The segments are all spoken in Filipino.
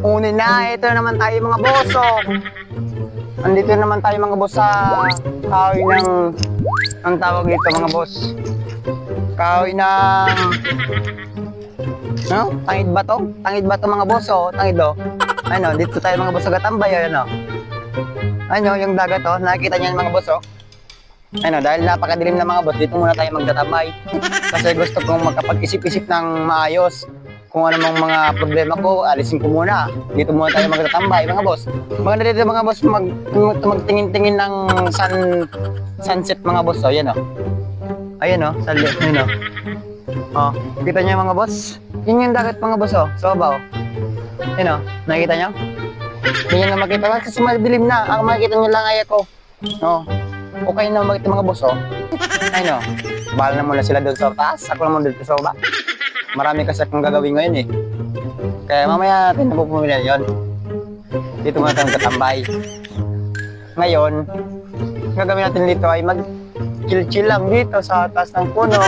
Unin na, ito naman tayo mga boss. Oh. Andito naman tayo mga boss sa kahoy ng, ang tawag dito mga boss. Kahoy ng, no? Tangid ba to? Tangid ba to mga boss? Oh, tangid oh. Ano, dito tayo mga boss sa Gatambay, ano? Ano, yung dagat oh, nakikita niyo mga boss oh. Ano, dahil napakadilim na mga boss, dito muna tayo magtatambay. Kasi gusto kong magkapag-isip-isip ng maayos. Kung ano mang mga problema ko, alisin ko muna. Dito muna tayo magtatambay, mga boss. Maganda dito mga boss, magtingin-tingin ng sunset mga boss. O, yan o. Ayan o, salit. Ayan o. O, kita niyo mga boss? Yun yung dagat mga boss o, soba o. Ayan o, nakikita niyo? Hindi nyo na makita kasi madilim na. Ang makikita nyo lang ay ako. O, okay na makita mga boss o. Ayan o, bahala na muna sila doon sa taas. Ako naman doon sa soba. Marami kasi akong gagawin ngayon eh. Kaya mamaya natin napupumili yun. Dito muna tayo katambay. Ngayon, gagawin natin dito ay mag-chill-chill lang dito sa taas ng puno.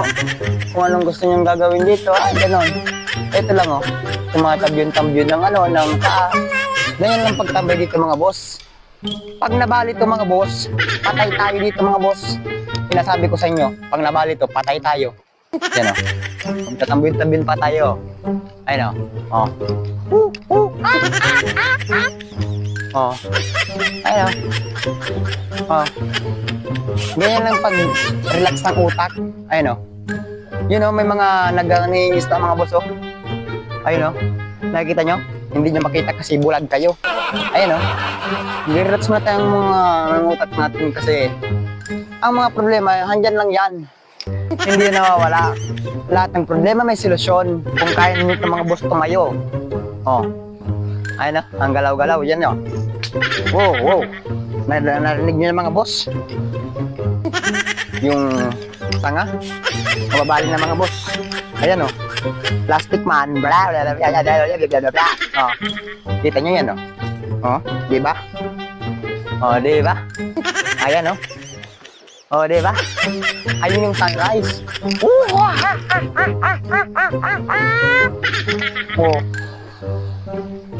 Kung anong gusto nyong gagawin dito, ay ganon. Ito lang oh. Tumatabyon-tabyon ng ano, ng paa. Ganyan lang pagtambay dito mga boss. Pag nabali to mga boss, patay tayo dito mga boss. Sinasabi ko sa inyo, pag nabali to, patay tayo. Yan o. Magtatambin-tambin pa tayo. Ayun o. Oh. Ayun o. Oh. Ganyan lang pag-relax ng utak. Ayun o. Yun o, may mga nag-iista mga boss o. Ayun o. Nakikita nyo? Hindi nyo makita kasi bulag kayo. Ayun o. Relax muna tayong mga utak natin kasi ang mga problema, handyan lang yan. Hindi na nawawala. Lahat ng problema may solusyon. Kung kaya nyo itong mga boss tumayo. Oh. Ayun na, ang galaw-galaw. Yan o. Wow, wow. Narinig nyo yung mga boss? Yung tanga. Mababali na mga boss. Ayan o. Plastic man. Bla, bla, bla, bla, bla, bla, bla. Oh. Kita nyo yan o. Oh, di ba? Oh, di ba? Ayan o. Oh, di ba? Ayun yung sunrise. Oh.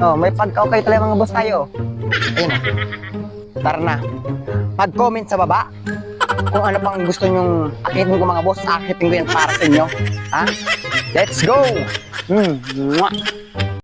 Oh, may pagka-okay talaga mga boss tayo. Ayun. Tara na. Mag-comment sa baba kung ano pang gusto nyong akitin ko mga boss. Akitin ko yan para sa inyo. Ha? Let's go! Mwah!